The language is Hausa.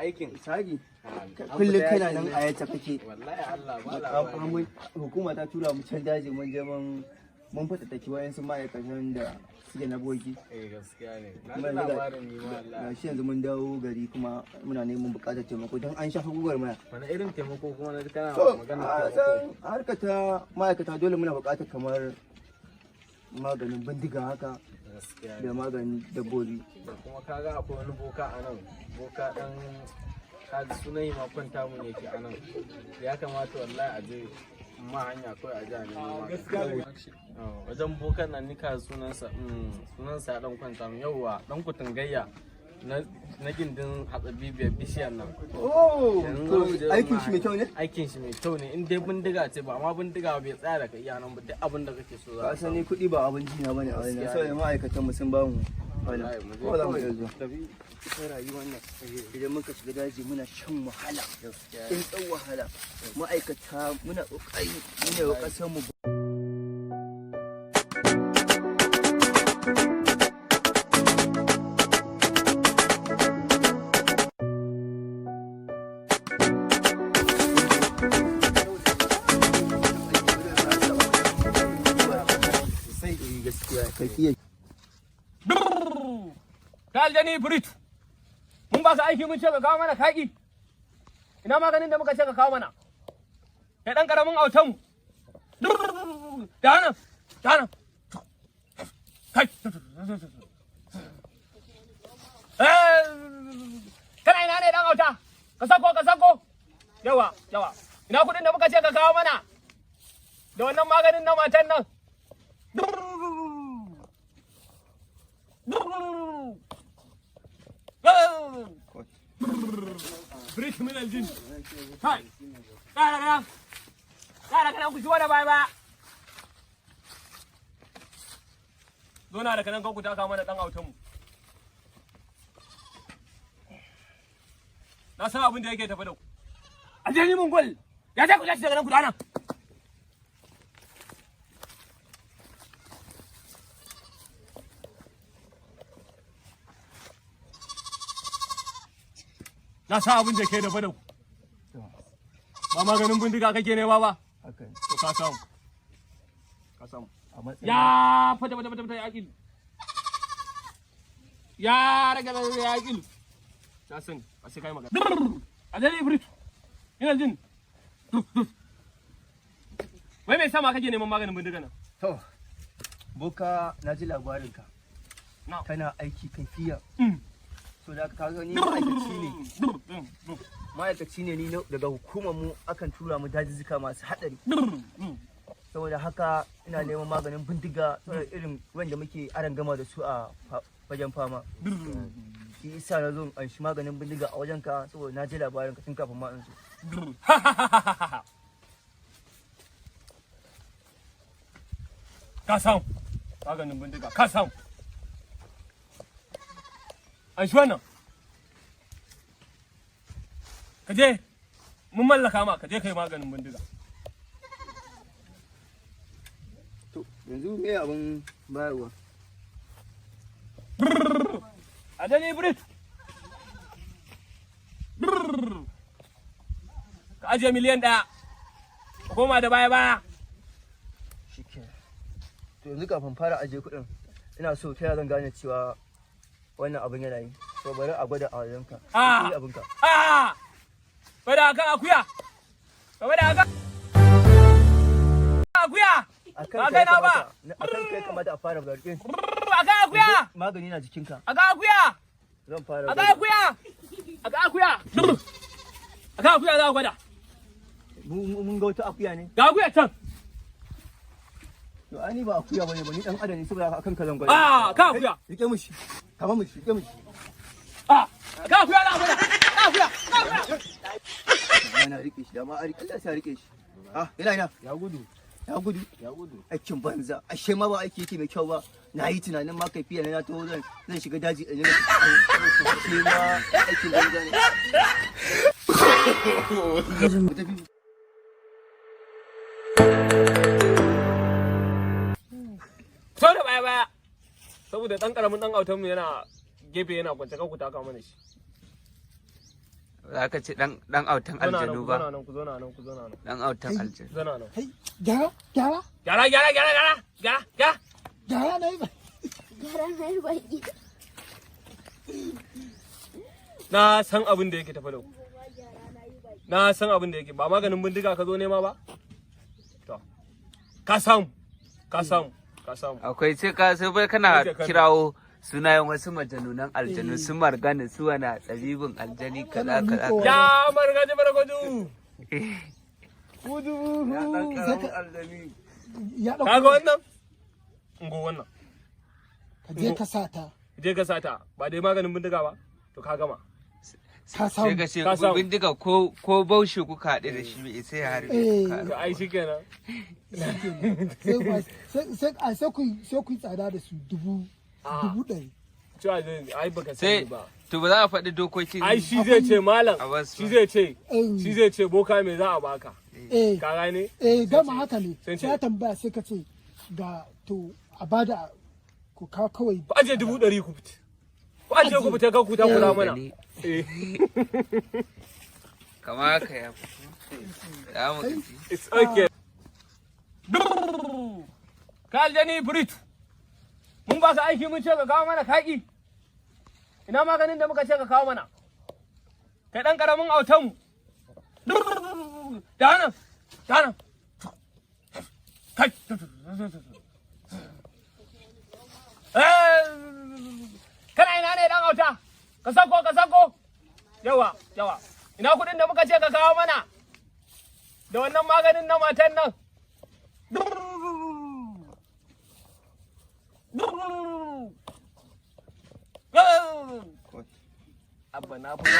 aikin sagi kullum kana nan a yace kake wallahi Allah ba labari hukuma ta tura mu can daji mun je mun fita take wayan su ma'aikatan da suke na bogi gaskiya ne na labarin ni wallahi shi yanzu mun dawo gari kuma muna neman bukatar taimako don an shafa gugar maya wani irin taimako kuma na kana magana harkata ma'aikata dole muna bukatar kamar maganin bindiga haka da maganin dabbobi da kuma kaga akwai wani boka a nan boka dan kaji sunan ma kwanta mu ne ke a nan ya kamata wallahi a je ma hanya kawai a ji a nemi gaskiya wajen bokan nan nika sunansa ya dan kwanta mu yauwa dan kutun gayya na gindin hatsabibiyar bishiyar nan. Aikin shi mai kyau ne? Aikin shi mai kyau ne in dai bindiga ce ba ma bindiga bai tsaya da kai iya nan ba duk abin da kake so za ka sani kuɗi ba abin jina bane a wani sai ma'aikatan mu sun ba mu ko za mu yanzu sai rayuwar nan idan muka shiga daji muna shan wahala in tsawon wahala ma'aikata muna kokari muna wa kasar mu ta aljani burit mun ba ka aiki mun ce ka kawo mana kaki ina maganin da muka ce ka kawo mana kai dan karamin autan mu dana kai kana ina ne dan auta ka sako yawa ina kudin da muka ce ka kawo mana da wannan maganin na matan nan بريك من الجن هاي لا كان ku shigo da baya ba zo na da kanan ku ta kawo mana dan autan mu na san abin da yake tafi da ku aljani mun gol ya ta ku tashi daga nan ku dana na sa abin da ke da fadau ba maganin bindiga kake ne ba to ka samu ya fata ya kilu ya raga ya kilu ta sani a sai kai magana a dare ibrit ina jin wai mai sama kake neman maganin bindiga nan to boka na ji labarinka kana aiki kafiya so da ka ga ni ma'aikaci ne ni daga hukumar mu akan tura mu dajijjika masu hadari saboda haka ina neman maganin bindiga saboda irin wanda muke aran gama da su a wajen fama shi isa na zo an shi maganin bindiga a wajen ka saboda na ji labarin ka tun kafin ma in zo ka samu maganin bindiga ka samu an shi wannan ka je mun mallaka ma ka je kai maganin bindiga to yanzu me abin bayarwa a dani brit ka ajiye miliyan 1 ka koma da baya shike to yanzu kafin fara ajiye kuɗin ina so ta zan gane cewa wannan abin yana yi to bari a gwada a wajenka abinka bada akan akuya bada akuya akan kai na ba akan kai kamata a fara garke akan akuya magani na jikinka akan akuya zan fara akan akuya akan akuya za a gwada mun ga wata akuya ne ga akuya can to ani ba akuya bane ba ni dan adam ne saboda akan ka zan gwada akan akuya rike mushi kama mushi rike mushi akan akuya za a gwada akuya ana rike shi da ma a rike Allah sai rike shi ina ya gudu aikin banza ashe ma ba aiki yake mai kyau ba na yi tunanin ma kai fiye na to zan shiga daji ɗin shi ma aikin banza ne so da baya saboda dan karamin dan autan mu yana gefe yana kwance kan ku taka mana shi Za ka ce dan autan aljanu ba. Ku zo nan. Dan autan aljanu. Zo nan. Kai, gyara. Gyara. Gyara na yi ba. Na san abin da yake tafi da na san abin da yake ba maganin bindiga ka zo nema ba to ka samu Akwai sai bai kana kirawo sunayen wasu majanunan aljanu su margana su wana tsabibin aljani kaza ya margaju Kudu. kaga wannan ngo wannan Ka je ka sata. ba dai maganin bindiga ba to ka gama Ka sai samu. ka ce bindiga ko baushe kuka haɗe da shi bai sai harbe to ai shikenan Sai ku yi tsada da su dubu ɗari. cewa ai baka sani sai ba to ba za a faɗi dokokin ai shi zai ce malam A basu shi zai ce boka me za a baka Eh, ka gane dama haka ne. Sai ce. Sai ya tambaya sai ka ce ga to a bada ku kawo kawai. ku aje 100 ku fita ku aje ku fita kan ku ta kula mana kama haka ya fito za mu gaji it's okay ka aljani brit mun ba ka aiki mun ce ka kawo mana kaki ina maganin da muka ce ka kawo mana kai dan karamin autan mu da nan kai kana ina ne dan auta ka sako yawa ina kudin da muka ce ka kawo mana da wannan maganin na matan nan abba na fi